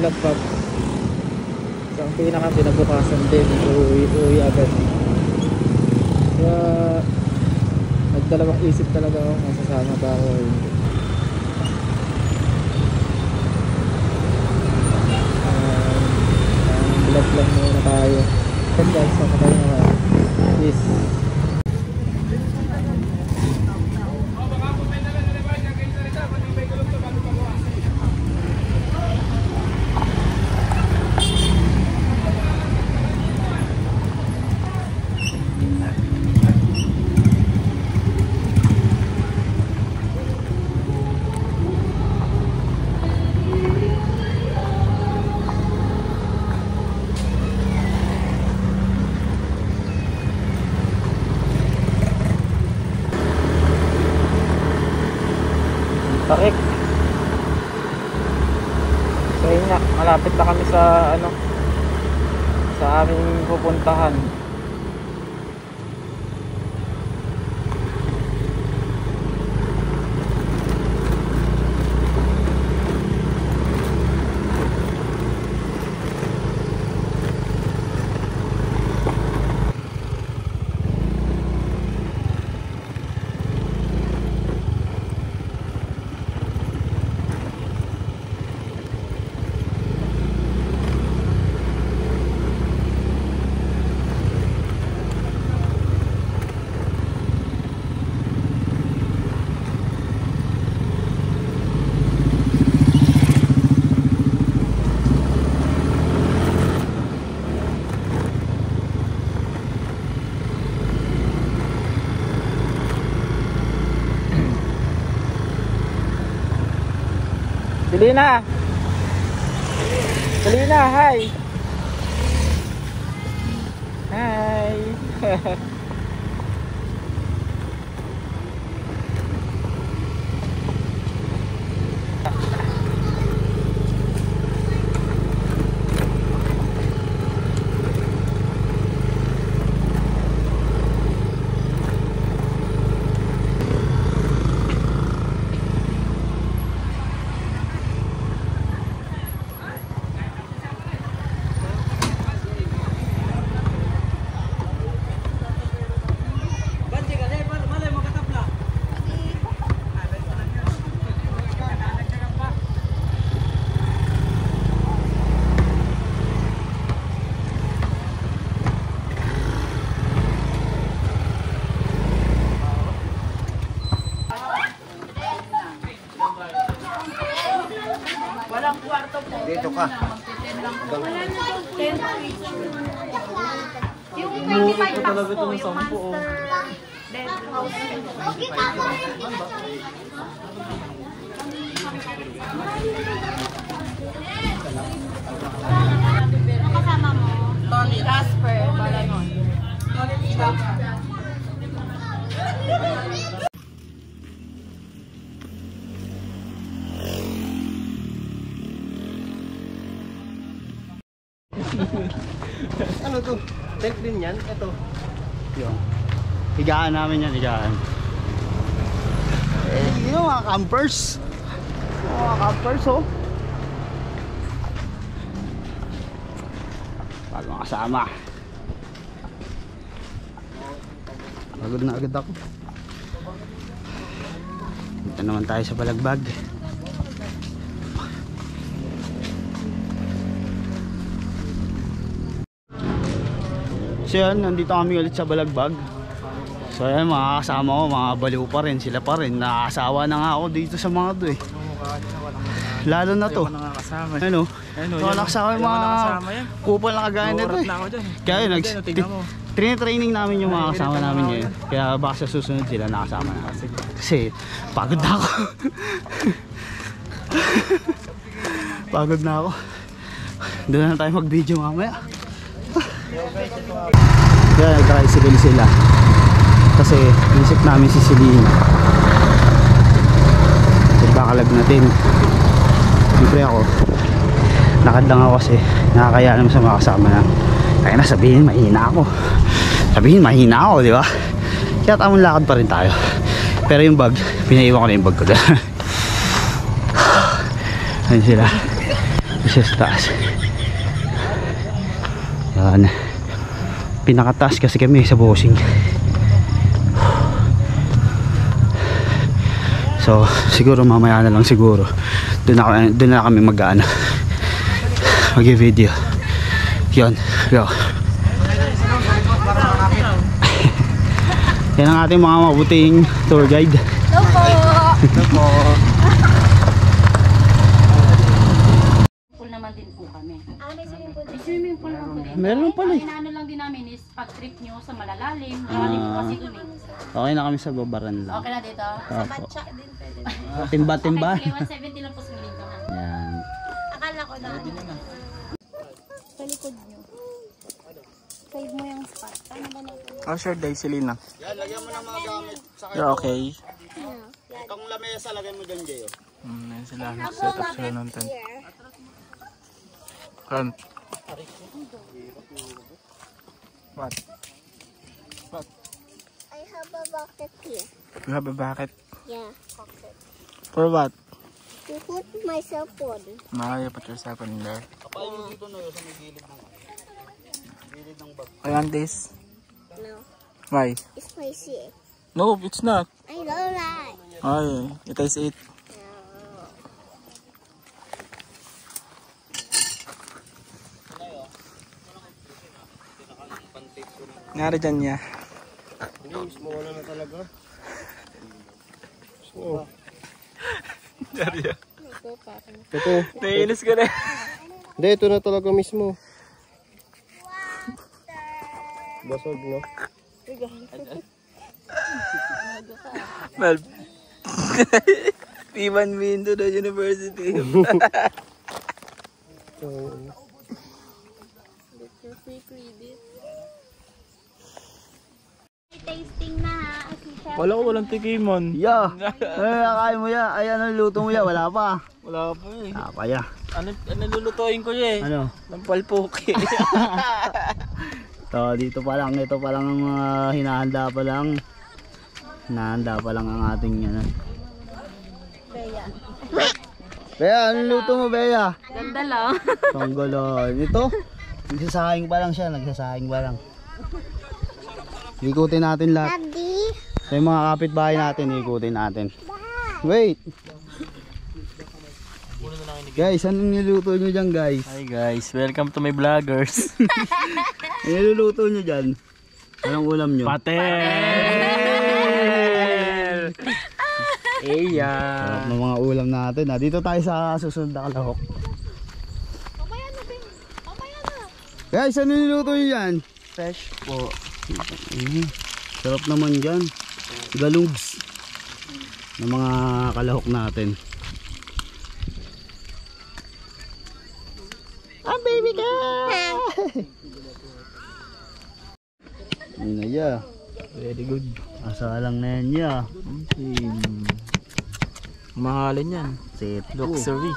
Balagbag. So ang pinaka-binabukasan din, uuwi agad. Kaya nagdalawang isip talaga ako kung sasama ba ako o hindi. Vlog lang muna tayo. Then guys, papatay na tayo. Peace. Takik. So yun nga, malapit na kami sa sa aming pupuntahan. Selina! Selina, hi! Hi! Walang kwarto po. Dito ka. Yung 25 bucks po, yung Monster Dead House. Ano kasama mo? Tony Casper, Balanon. Ano to? Tent din yan? Ito. Yung higaan namin yan, higaan. Yung mga campers. Mga campers, oh. Pag mga kasama. Pagod na agad ako. Dito naman tayo sa Balagbag. So yan, nandito kami ulit sa Balagbag. So yan, mga kasama ko, mga baliw pa rin, sila pa rin. Nakakasawa na nga ako dito sa mga to eh. Lalo na to. Ano? Nakakasama yung mga kupal na kagaya nito eh. Kaya yun, training namin yung mga kasama namin ngayon. Kaya baka sa susunod sila nakasama na. Kasi pagod na ako. Pagod na ako. Doon na tayo mag video mamaya. Kaya nag-tricycle sila kasi isip namin si Selina bakalag natin. Siyempre ako lakad lang ako kasi nakakaya naman sa mga kasama na kaya na sabihin mahina ako, di ba? Kaya tamang lakad pa rin tayo, pero yung bag pinaiwan ko na yung bag ko doon. Ayun sila, siya sa taas. Yan. Pinakataas kasi kami sa bossing. So siguro mamaya na lang siguro. Doon na kami mag-ano. Mag-video. Yan. Go. Yan ang ating mga mabuting tour guide. Hello po. Ito po. Pool naman din po kami. May swimming pool naman po din. Meron pala eh. Ang inaano lang din namin is pag trip nyo sa malalalim. Malalim po kasi dun eh. Okay na kami sa babaran lang. Okay na dito? Opo. Batcha din pwede. Timba-timba. Okay, 170 lang po sa miling ko na. Yan. Akala ko na. Sa likod nyo. Save mo yung spot. Ano ba natin? Oh, sure, dahil sila na. Yan, lagyan mo ng mga gamit. Yeah, okay. Itong lamesa, lagyan mo dyan, Jayo. Yan sila. Set up sila ng tent. Kan. What? What? I have a bucket here. You have a bucket? Yeah. For what? To put my cell phone. Makaya put your cell phone in there. Kapay mo dito na sa may gilid ng bag. I want this. No. Why? It's spicy. No, it's not. I don't like. Ay, you taste it. Ngari dyan niya. Hindi, small na talaga. Ngari yan. Ito. Naiinis ka na. Hindi, ito na talaga mismo. Basog, no? Well, P1 window the university. Tasting na ha. Wala ko walang tikiman. Ya! Kakain mo ya. Ay, ano luto mo ya? Wala pa. Wala pa eh. Wala pa ya. Ano lulutuin ko eh? Ano? Lampalpuki. So, dito pa lang. Ito pa lang ang mga hinahanda pa lang. Hinahanda pa lang ang ating ano. Bea, anong luto mo, Bea? Ganda lang. Tanggalan. Ito, nagsasahing pa lang siya. Nagsasahing pa lang. Ikutin natin lahat. Daddy. So, yung mga kapitbahay natin, ikutin natin. Wait! Guys, anong niluto nyo dyan, guys? Hi guys, welcome to my vloggers. Ano niluluto nyo dyan? Anong ulam nyo? Patel! Iya! Sarap ng mga ulam natin. Dito tayo sa susunod na kalahok. Guys, ano niluto nyo dyan? Fresh po. Sarap naman dyan. Galugs ng mga kalahok natin. Ah, baby ka! Yun na ya. Very good. Asa lang na yan ya. Mahalin yan. Set Luxury.